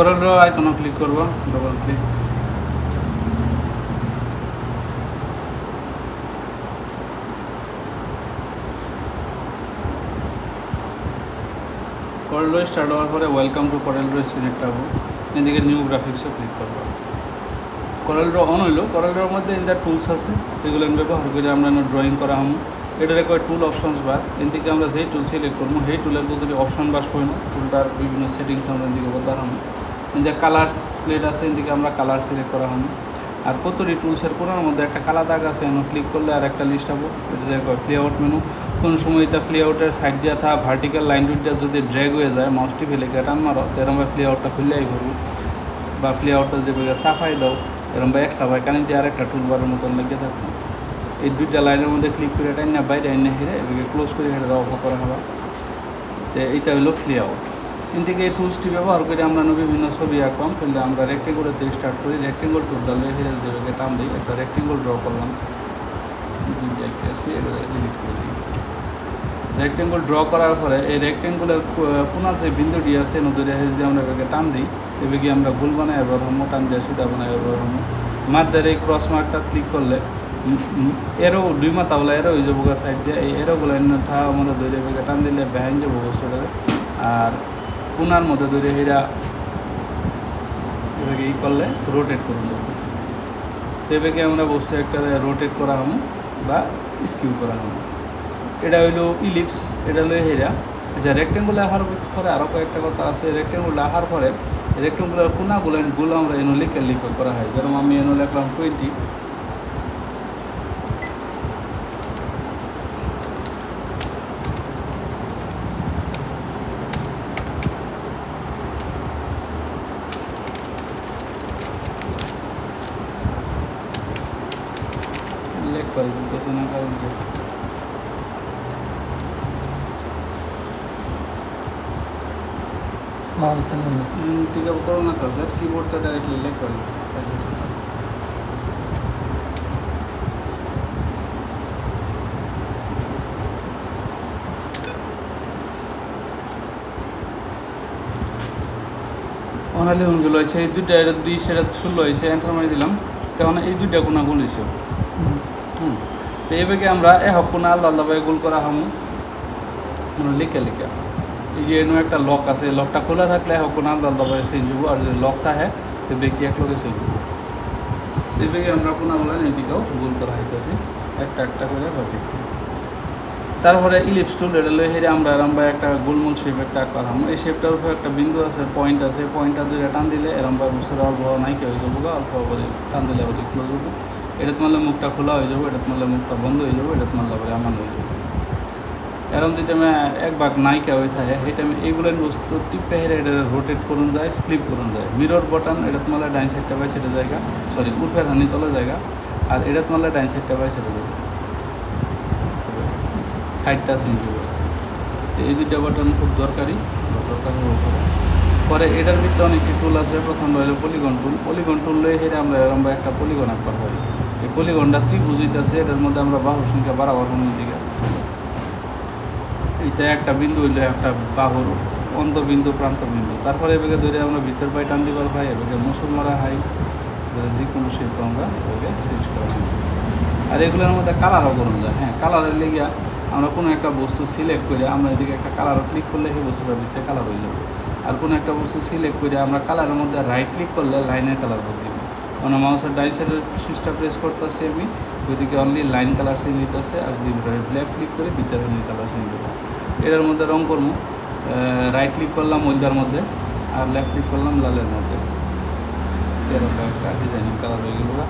Corel Draw আইকনে click করব, double click. Corel Draw start হওয়ার পরে ওয়েলকাম টু Corel Draw স্ক্রিনে যাবো, এদিকে নিউ গ্রাফিক্সে ক্লিক করব। Corel Draw অন হইলো। Corel Draw মধ্যে ইন দ্য টুলস আছে, এগুলো ব্যবহার করে আমরা ড্রয়িং করা হম। এটার কয়েক টুল অপশনস বার, এন থেকে আমরা যেই টুল সিলেক্ট করবো সেই টুলের ভিতরে অপশন বাস করি না, টুলটার বিভিন্ন সেটিংস আমরা এদিকে বলতে হম। যে কালার্স প্লেট আছে এদিকে আমরা কালার সিলেক্ট করা হম। আর প্রতিটি টুলসের কোনার মধ্যে একটা কালা দাগ আছে, এনে ক্লিক করলে আর একটা লিস্ট হবো। এটা ফ্লি আউট মেনু। কোন সময় এটা ফ্লি আউটের সাইড দিয়া থা ভার্টিক্যাল লাইন দুইটা যদি ড্র্যাগ হয়ে যায়, মাউসটি ফেলে টান মারো, এরম ফ্লি আউটটা খুললেই করবো। বা ফ্লি আউটটা যে সাফাই দাও, এরম এক্সট্রা ভাই কানে দিয়ে আরেকটা টুলবারের মতন লেগে থাকবে। এই দুইটা লাইনের মধ্যে ক্লিক করে এটা না বাইরে এনে হেরে এদিকে ক্লোজ করে হেঁটে অফ করা হবে। তো এইটা হলো ফ্লি আউট। এন থেকে এই টুলসটি ব্যবহার করে আমরা বিভিন্ন ছবি আঁকলাম, ফেললে আমরা রেক্টেঙ্গল থেকে স্টার্ট করি। রেক্টেঙ্গল টুলটা লয়ে হেরে দেবে টান দিই, একটা রেক্টেঙ্গল ড্র করলাম, দুইটাকে আছে এটা ডিলিট করে দিই। রেক্টেঙ্গল ড্র করার পরে এই রেক্টেঙ্গলের কোনার যে বিন্দুটি আছে নদীর হেরে যদি আমরা এটাকে টান দিই, এদিকে আমরা গোল বানাই এবার হমো, টান দিয়ে সুতা বানাই এবার হমো। মাঝের এই ক্রস মার্কটা ক্লিক করলে এরো দুই মাথা বলে এরো হয়ে যাবো সাইড দিয়ে, এই এরোগুলো থা আমাদের দৈরে বেগে টান দিলে বেহাইন যাবো বস্তুটা। আর কোনার মধ্যে দৈরে হীরা এভাবে ই করলে রোটেট করে দেবো। তো এভাবে আমরা বস্তু একটা রোটেট করা হবো বা স্কিউ করা হবো। এটা হইলো ইলিপস, এটা হলো হীরা। আচ্ছা, রেক্টেঙ্গুলে আহার পরে আরও কয়েকটা কথা আছে। রেক্টেঙ্গুলে আহার পরে রেক্টেঙ্গুলার কোনাগুলো আমরা এনো লিখে করা হয়। যেরকম আমি এনো লিখলাম 20, না কারণ ঠিক করো না তো স্যার, কিবোর্ডটা ডাইরেক্টলি লেখ করি। অনালি হুনগুলো হয়েছে এই দুইটা, এটা 2 সেটা 16 হয়েছে, এন্টার মারি দিলাম। তখন এই দুইটা কোনা গোল হয়েছে। তো এইভাবে আমরা হক কোনা আলাদা আলাদাভাবে গোল করা হম লিখে। এই যে এনো একটা লক আছে, লকটা খোলা থাকলে হক কোনা আলাদা আলাদাভাবে চেঞ্জ হবো, আর যদি লক থাকে তো ব্যক্তি এক লগে চেঞ্জ হবো। এইভাবে আমরা কোনাগুলো এদিকেও গোল করা হইতেছি একটা একটা করে ভাবে। তারপরে ইলিপস টুল, এটা লয়ে হেরে আমরা এরমভাবে একটা গোলমোল শেপ একটা আঁকলাম। এই শেপটার উপরে একটা বিন্দু আছে, পয়েন্ট আছে, পয়েন্টটা দুইটা টান দিলে এরমভাবে বুঝতে অল্প নাইকে হয়ে যাবো, অল্প করে টান দিলে আবার ক্লোজ হবো। এটা তোমার মুখটা খোলা হয়ে যাবো, এটা তোমার মুখটা বন্ধ হয়ে যাবো, এটা তোমার আবার এমন হয়ে যাবো। এরকম যদি আমি এক ভাগ নাইকা হয়ে থাকে, এটা আমি এইগুলোর বস্তু টিপে হেরে এটা রোটেট করুন যায়, ফ্লিপ করুন যায়। মিরর বটন, এটা তোমার ডাইন সাইডটা পাই সেটা জায়গা, সরি উর্ফের হানি তলে জায়গা, আর এটা তোমার ডাইন সাইডটা পাই সেটা জায়গা, সাইডটা চেঞ্জ হবে। তো এই দুইটা বাটন খুব দরকারি পরে এটার ভিতরে অনেকটি টুল আছে। প্রথম রইল পলিগন টুল। পলিগন টুল লয়ে হেরে আমরা এরকম একটা পলিগন আঁকবার হয়। এই পলিগনটা ত্রিভুজিত আছে, এটার মধ্যে আমরা বাহুর সংখ্যা বাড়াবার হওয়ার দিকে এইটা একটা বিন্দু হইলে একটা বাহুর অন্তবিন্দু প্রান্তবিন্দু। তারপরে এভাবে ধরে আমরা ভিতর পাই টান দিবার ভাই, এভাবে মুসুল মারা হয়, যে কোনো শিল্প আমরা এভাবে চেঞ্জ করা হয়। আর এগুলোর মধ্যে কালারও করুন যায়। হ্যাঁ, কালারের লেগে আমরা কোনো একটা বস্তু সিলেক্ট করে আমরা এদিকে একটা কালারও ক্লিক করলে সেই বস্তুটার ভিতরে কালার হয়ে যাবে। আর কোনো একটা বস্তু সিলেক্ট করে আমরা কালারের মধ্যে রাইট ক্লিক করলে লাইনের কালার বদলে দেবে। মানে মাউসের ডাইন সাইডের সুইচটা প্রেস করতেছি আমি, ওইদিকে অনলি লাইন কালার চেঞ্জ হইতেছে, আর যদি ব্ল্যাক ক্লিক করে ভিতরে কালার চেঞ্জ হবে। এটার মধ্যে রং করবো, রাইট ক্লিক করলাম ওইটার মধ্যে, আর লেফট ক্লিক করলাম লালের মধ্যে, এরকম একটা ডিজাইনিং কালার হয়ে গেল।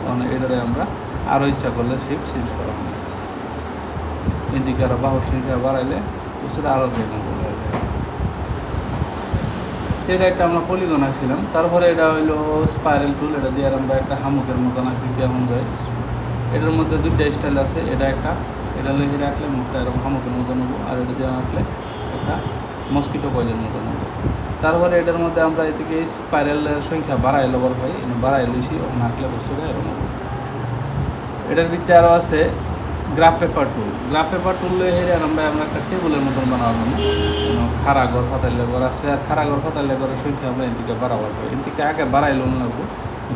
তখন এটারে আমরা আরও ইচ্ছা করলে শেপ চেঞ্জ করা হবে। এদিকে আরও বাহুর সংখ্যা বাড়াইলে সেটা আরও ডিজাইন করে যায়। এটা একটা আমরা পলিগন আঁকছিলাম। তারপরে এটা হইলো স্পাইরাল টুল, এটা দিয়ে আমরা একটা হামুকের মতন আঁকতে এমন যায়। এটার মধ্যে দুইটা স্টাইল আছে, এটা একটা, এটা লইয়ে রাখলে মুখটা এরকম হামুকের মতন হবো, আর এটা দিয়ে আঁকলে একটা মস্কিটো কয়েলের মতন হবো। তারপরে এটার মধ্যে আমরা এদিকে স্পাইরালের সংখ্যা বাড়াই লবার হয়, বাড়াই লইছি, আঁকলে বস্তুটা এরকম হবো। এটার ভিতরে আরও আছে গ্রাফ পেপার টুল লয়ে হেরে আমরা একটা টেবিলের মতন বানাবো খাড়া ঘর ফাতাইলে ঘর আছে আর খাড়া ঘর ফাতাইলে ঘরের সংখ্যা আমরা এদিকে বাড়াবার পাই এদিকে আগে বাড়াইলো লাগবো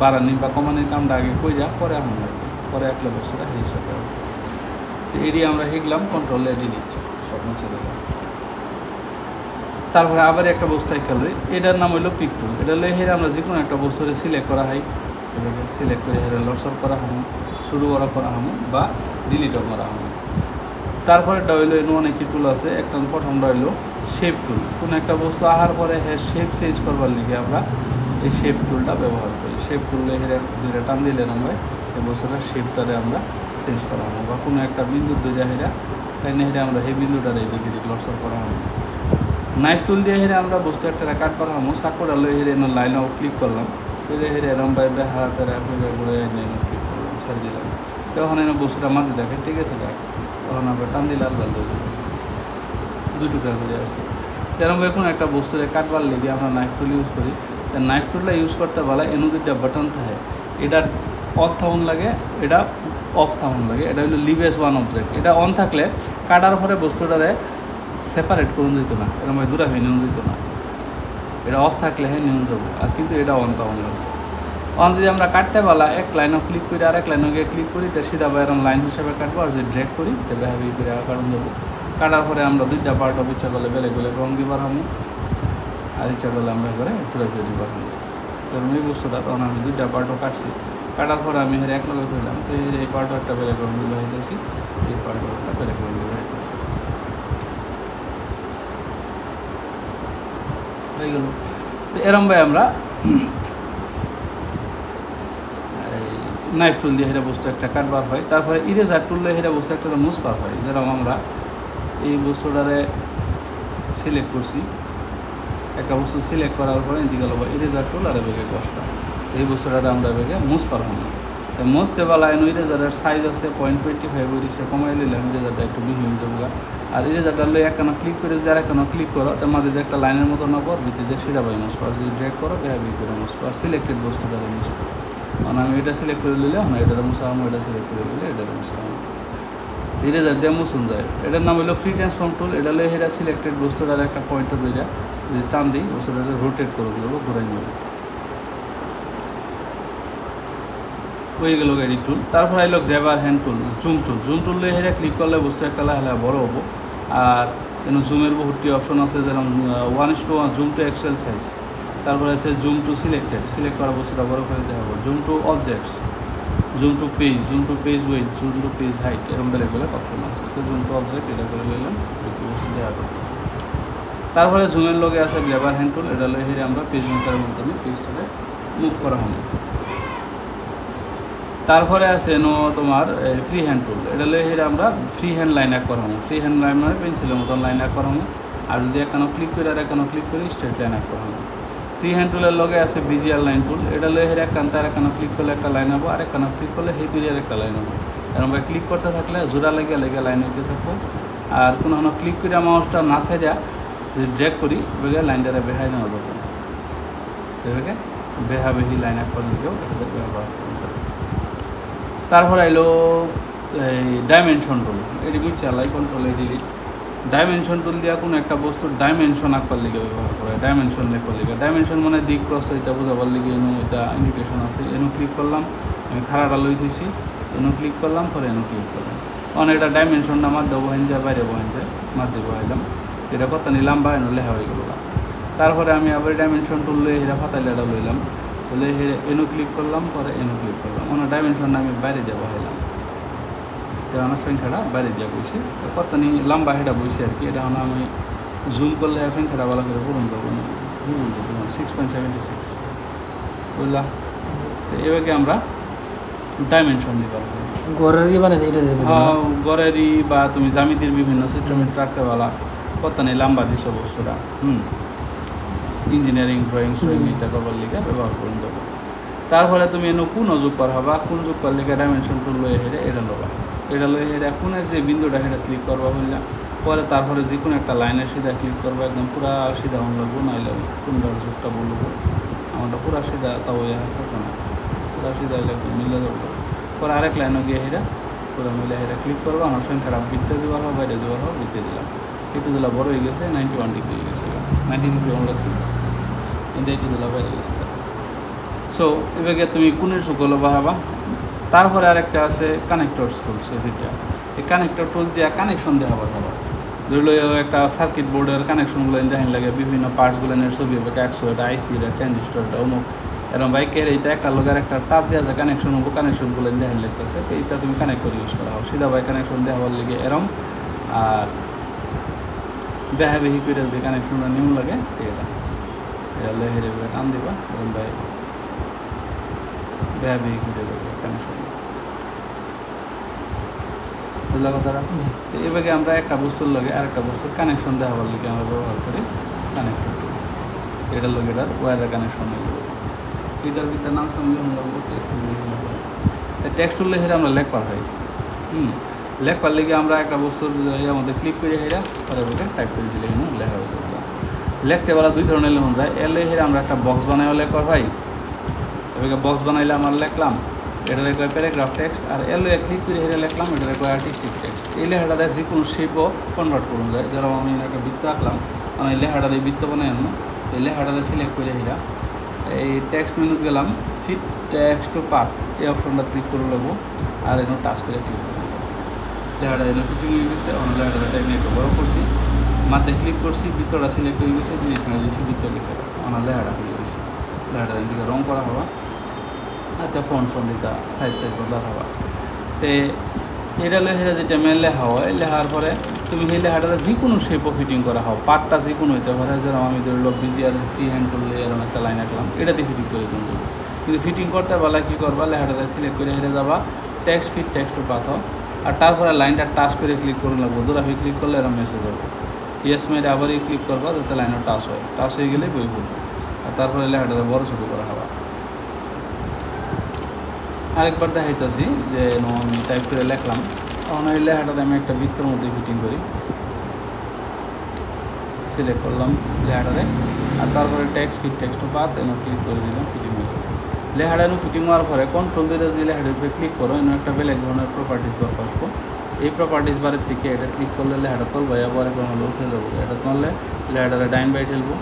বাড়ানি বা কমানির কামটা আগে কই যা পরে এখন লাগবে পরে একলে বসে এই হিসাবে এরিয়া আমরা শিখলাম কন্ট্রোল ডিলিট সব মুছে দিলাম। তারপরে আবার একটা বস্তু খেয়াল এটার নাম হইলো পিক টুল। এটা লয়ে হেরে আমরা যে কোনো একটা বস্তুরে সিলেক্ট করা হয় এটাকে সিলেক্ট করে হেরে লসর করা হবো শুরু করা হবো বা ডিলিটও করা হবো। তারপরে এটা হইলো এর অনেক কি টুল আছে একটা প্রথমটা হইলো শেপ টুল। কোনো একটা বস্তু আহার পরে হ্যাঁ শেপ চেঞ্জ করবার লিগে আমরা এই শেপ টুলটা ব্যবহার করি। শেপ টুলে হেরে দুইটা টান দিলে আমরা এই বস্তুটার শেপটারে আমরা চেঞ্জ করা হবো বা কোনো একটা বিন্দুর দুইটা হেরা তাই হেরে আমরা সেই বিন্দুটারে এদিকে লসর করা হবো। নাইফ টুল দিয়ে হেরে আমরা বস্তু একটা কাট করা হবো চাকুটা লয়ে হেরে লাইন ক্লিক করলাম হেরে হেরে এরম বাইবে হাতের ঘুরে ক্লিক করলাম ছেড়ে দিলাম তখন এনে বস্তুটা মাঝে দেখে ঠিক আছে দেখ তখন আমরা টান দিলে আলাদা দুই টুকরা করে আসছে। এরকমভাবে কোনো একটা বস্তুরে কাটবার লেগে আমরা নাইফ টুল ইউজ করি। নাইফ টুলটা ইউজ করতে পারলে এনে দুইটা বাটন থাকে এটা অফ থাউন লাগে এটা অফ থাউন লাগে। এটা হলো লিভেস ওয়ান অবজেক্ট। এটা অন থাকলে কাটার পরে বস্তুটারে সেপারেট করুন যেত না এরকম দূরে হয়ে নিউন যেত না। এটা অফ থাকলে হ্যাঁ নিউন যাবো আর কিন্তু এটা অন থাউন লাগবে। অন যদি আমরা কাটতে পারলা এক লাইনও ক্লিক করি আর এক লাইনও গিয়ে ক্লিক করি তো সিধা বা এরকম লাইন হিসাবে কাটবো আর যদি ড্রেক করি তো বেহাবি করে কারণ যাবো। কাটার পরে আমরা দুইটা পার্ট অফ ইচ্ছা করলে বেলেগ বেলেগ রঙ দিবার হবো আর ইচ্ছা করলে আমরা এবারে ঘুরে ফিরে দিবার হবো। তখন এই বস্তুটা তখন আমি দুইটা পার্টও কাটছি কাটার পরে আমি হেরে এক লগে ধরলাম তো এই পার্টও একটা বেলেগ রঙ দিলে হইতেছি এই পার্টও একটা বেলেগ রঙ দিলে হইতেছি হয়ে গেল। তো এরম ভাই আমরা নাইফ টুল দিয়ে হেরা বস্তু একটা কাটবার হয়। তারপরে ইরেজার টুল দিয়ে হেরা বস্তু একটা মুছবার হয়। যেরকম আমরা এই বস্তুটারে সিলেক্ট করছি একটা বস্তু সিলেক্ট করার পরে এদিকে গেল ইরেজার টুল আর বেগে কষ্ট এই বস্তুটারে আমরা বেগে মুছবার হব না। মুছতে বেলা এনে ইরেজারের সাইজ আছে 0.25 দিচ্ছে কমাই নিলাম ইরেজারটা একটু বেশি হয়ে যাবো আর ইরেজারটা লই একখানা ক্লিক করে যারা একখানা ক্লিক করো তার মাঝে একটা লাইনের মতো নবর ভিতরে সেটা বাই মুছবো যদি ড্রেক করো বেহাবি করে মুছবো আর সিলেক্টেড বস্তুটারে মুছবো মানে আমি এটা সিলেক্ট করে নিলে না এটার মুছাম এটা সিলেক্ট করে নিলে এটার মুছাম ইরেজার দিয়ে মুছুন যায়। এটার নাম হলো ফ্রি ট্রান্সফর্ম টুল। এটা লই হেরা সিলেক্টেড বস্তুটার একটা পয়েন্টে বেরিয়া যদি টান দিই বস্তুটাকে রোটেট করে দেবো ঘুরাই নেবো হয়ে গেল এডিট টুল। তারপর আইলো গ্র্যাবার হ্যান্ড টুল জুম টুল লই হেরা ক্লিক করলে বস্তু একটা লাহে বড় হবো আর কিন্তু জুমের বহুতটি অপশন আছে যেরকম 1:1 জুম টু এক্সেল সাইজ। তারপরে আছে জুম টু সিলেক্ট করা বস্তুটা বড় করে দেওয়া হবে। Zoom to objects zoom to page width zoom to page height এরকম বেলেগ বেলেগ অপশন আছে। তো জুম টু অবজেক্ট এটা করে নিলাম একটু বস্তু দেওয়া হবে। তারপরে জুমের লগে আছে গ্র্যাবার হ্যান্ড টুল। এটা লয়ে হেরে আমরা পেজ মেকারের মাধ্যমে পেজটাকে মুভ করা হবে। তারপরে আছে তোমার ফ্রি হ্যান্ড টুল। এটা লয়ে হেরে আমরা ফ্রি হ্যান্ড লাইন এক করা হবো। ফ্রি হ্যান্ড লাইন মানে পেন্সিলের মতন লাইন এক করা হবো আর যদি একখানো ক্লিক করি আর একখানো ক্লিক করি স্ট্রেট লাইন এক করা হবো। ফ্রি হ্যান্ড টুলের লগে আছে বিজিআর লাইন টুল। এটা লয়ে হেরে একখান তার একখানো ক্লিক করলে একটা লাইন হবো আর একখানো ক্লিক করলে সেই দুইয়ের একটা লাইন হবো। এরকম ক্লিক করতে থাকলে জোড়া লেগে লাইন হইতে থাকবো আর কোনো ক্লিক করে মাউসটা না ছাইড়া যদি ড্র্যাগ করি বেগে লাইনটারে বেহাই নেওয়া দরকার এভাবে বেহাবেহি লাইন এক করে দিলেও এটাতে ব্যবহার করতে। তারপর আইলো এই ডাইমেনশন টুল। এটি চালাই কন্ট্রোল ডিলিট। ডাইমেনশন টুল দিয়া কোনো একটা বস্তুর ডাইমেনশন আঁকবার লিগে ব্যবহার করে ডাইমেনশন লেখার লিগে। ডাইমেনশন মানে দিক প্রস্থ এটা বোঝাবার লিগে এটা ইন্ডিকেশন আছে। ক্লিক করলাম আমি খাড়াটা লই থইছি ক্লিক করলাম পরে ক্লিক করলাম অনেক এটা ডাইমেনশনটা মাধ্যমে বহেন যায় বাইরে বহেন যায় মাধ্যমে বহাইলাম এটা কত নিলাম বা লেখা হয়ে গেল। তারপরে আমি আবার ডাইমেনশন টুল লই হেরা ফাতাইলে এটা লইলাম বলে হেরে ক্লিক করলাম পরে ক্লিক করলাম অনেক ডাইমেনশনটা আমি বাইরে দিয়ে বহাইলাম তো আমার সংখ্যাটা বাইরে দিয়ে বইছে কত নি লম্বা হেটা বইছে আর কি। এটা আমি জুম করলে সংখ্যাটা ভালো করে পূরণ করবো 6.76 বুঝলাম। তো এভাবে আমরা ডাইমেনশন দিতে পারবো গড়েরই মানে এটা গড়েরই বা তুমি জ্যামিতির বিভিন্ন চিত্রমিত্র রাখতে পারলা কত নেই লম্বা দিছ বস্তুটা ইঞ্জিনিয়ারিং ড্রয়িং এটা করবার লিগে ব্যবহার করে দেবো। তারপরে তুমি কোন যোগ করা বা কোন যোগ করার লিগে ডাইমেনশন টুল লয়ে হেরে এটা লবা এটা লয়ে হেরে কোনের যে বিন্দুটা সেটা ক্লিক করবা বুঝলাম পরে তারপরে যে কোনো একটা লাইনের সিধা ক্লিক করবো একদম পুরা সিধা লাগবো নাইলে কোনটার যোগটা বলবো আমারটা পুরা সিধা তাও হাঁটতেছে না পুরা সিধা লাগবে মিলে যাবো পরে আরেক লাইনও গিয়ে হেরা করে মিলে এটা ক্লিক করবো আমার সংখ্যাটা ভিতরে দেওয়া হবে বাইরে দেওয়া হবে ভিতরে দিলাম একটু দিলা বড় হয়ে গেছে 91 ডিগ্রি হয়ে গেছে 90 ডিগ্রি অন লাগছে কিন্তু একটু দিলা বাইরে গেছে সো এভাবে তুমি কোণের চুকলো বাহাবা তারপরে আরেকটা আছে কানেক্টরস টুলস এই দুইটা এই কানেক্টর টুল দিয়ে কানেকশন দেওয়া হবে ধরি লো একটা সার্কিট বোর্ডের কানেকশনগুলো দেখেন লাগে বিভিন্ন পার্টসগুলো ছবি হবে একশো এটা আইসি এটা ট্রানজিস্টর এটা অমুক এরকম বাইকের এইটা একটা লোকের একটা তার দেওয়া যায় কানেকশন হবো কানেকশনগুলো দেখেন লাগতেছে তো এইটা তুমি কানেক্ট করে ইউজ করা হবে সিধা বাইক কানেকশন দেওয়ার লিগে এরম আর বেহাবেহি করে যে কানেকশনটা নিউ লাগে তো এটা লেহেরে টান দিবা এরকম বাই বেহাবেহি করে দেবে কানেকশন বুঝলা কথাটা তো এভাবে আমরা একটা বস্তুর লগে আরেকটা বস্তুর কানেকশন দেওয়ার লিগে আমরা ব্যবহার করি কানেক্টর এটার লগে এটার ওয়ারের কানেকশন নিয়ে এটার ভিতরে নাম সামনে আমরা টেক্সটুল হেরে আমরা লেখবার হয় লেখবার লিগে আমরা একটা বস্তুর আমাদের ক্লিক করে হেরা পরে ওকে টাইপ করে দিলে লেখা হয়ে যাবে লিখতে বেলা দুই ধরনের লেখন যায় এলে হেরে আমরা একটা বক্স বানাইও লেখবার হয় এবার বক্স বানাইলে আমরা লিখলাম এটার কয় প্যারাগ্রাফ টেক্সট আর এলো ক্লিক করে হেরে লিখলাম এটার কয় আর্টিস্টিক টেক্সট এই লেখাটা যে কোনো শেপও কনভার্ট করুন যায় যেরকম আমি একটা বৃত্ত আঁকলাম আমি এই লেখাটার এই বৃত্ত বানাই আনলাম এই লেখাটাতে সিলেক্ট করে হেরা এই টেক্সট মেনুতে গেলাম ফিট টেক্সট টু পাথ এই অপশনটা ক্লিক করে নেবো আর এনে টাচ করে ক্লিক করে নেবো লেখাটা এনে ফিটিং হয়ে গেছে অন্য লেখাটা এনে একটু বড় করছি মাঝে ক্লিক করছি বৃত্তটা সিলেক্ট হয়ে গেছে জিনিস দিয়েছি বৃত্ত গেছে আমার লেখাটা হয়ে গেছে লেখাটা এদিকে রং করা হওয়া আর তা ফন্ট দিতা সাইজ বদলা হওয়া তো এটা লেখা যেটা মেন লেখা হয় লেখার পরে তুমি সেই লেখাটা যে কোনো শেপও ফিটিং করা হোক পার্টটা যে কোনো হইতে পারে যেরকম আমি ধরল বিজি আর ফ্রি হ্যান্ড করলে এরকম একটা লাইন আঁকলাম এটাতে ফিটিং করে দেবো কিন্তু ফিটিং করতে পারলে কী করবা লেখাটা সিলেক্ট করে হেরে যাবা text fit text to path আর তারপরে লাইনটা টাচ করে ক্লিক করে লাগবো দুরাফি ক্লিক করলে এরকম মেসেজ হবে ইয়েস মেরে আবারই ক্লিক করবা যাতে লাইনটা টাচ হয় টাচ হয়ে গেলে বই পড়বে আর তারপরে লেখাটা বড় ছোটো করা হওয়া আরেকবার দেখাইতেছি যে আমি টাইপ করে লিখলাম তখন ওই লেখাটাতে আমি একটা বৃত্তের মধ্যে ফিটিং করি সিলেক্ট করলাম লেখাটাতে আর তারপরে টেক্সট ফিট টেক্সট পাথ এনে ক্লিক করে দিলাম ফিটিং হয়ে গেল লেখাটা এনে ফিটিং হওয়ার পরে কন্ট্রোল দিয়ে যদি লেখাটার উপরে ক্লিক করো এনে একটা বেলেগ ধরনের প্রপার্টিস বার আসবো এই প্রপার্টিস বারের থেকে এটা ক্লিক করলে লেখাটা তুলবো আবার কোনো উঠে যাবো এটা তুললে লেখাটারে ডাইন বাই ঠেলবো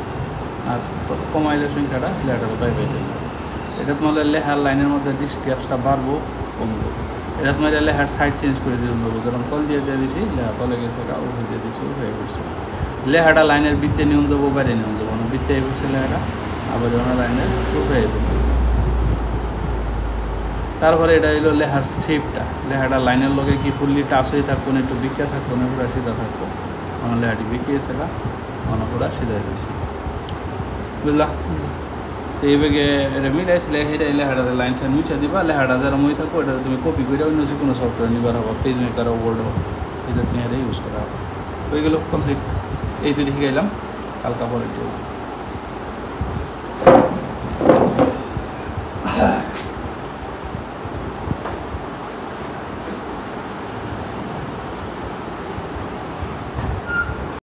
আর কমাইলে সংখ্যাটা লেখাটারে বাই বাই ঠেলবো এটা তোমাদের লেখার লাইনের মধ্যে গ্যাপসটা বাড়বো কমবো এটা তোমাদের লেখার সাইড চেঞ্জ করে দিয়ে দেবো যেরকম তল দিয়ে দিয়েছি লেখা তলে গেছে এটা উঠে দিয়ে দিয়েছি উঠে পড়ছে লেখাটা লাইনের বৃত্তে নিয়ে যাবো বাইরে নিয়ে যাবো না বৃত্তে পড়ছে লেখাটা আবার ওনার লাইনের উঠে যাবো তারপরে এটা হলো লেখার শেপটা লেখাটা লাইনের লগে কি ফুললি টাচ হয়ে থাকবো না একটু বিজ্ঞা থাকবো না পুরা সিধা থাকবো আমার লেখাটি বিকিয়েছে না আমার পুরা সিধা হয়েছে বুঝলা তো এইভাবে এটা মিলাইছিলে সেটা লেখাটাতে লাইন সাইন মুছে দিবা লেখাটা যারা মই থাকো এটা তুমি কপি করে অন্য যে কোনো সফটওয়্যার নিবার হবো পেজ মেকার ওয়ার্ড হোক এটা নিয়ে ইউজ করা হবে হয়ে গেল কমপ্লিট এই তো শিখাইলাম কালকা পরে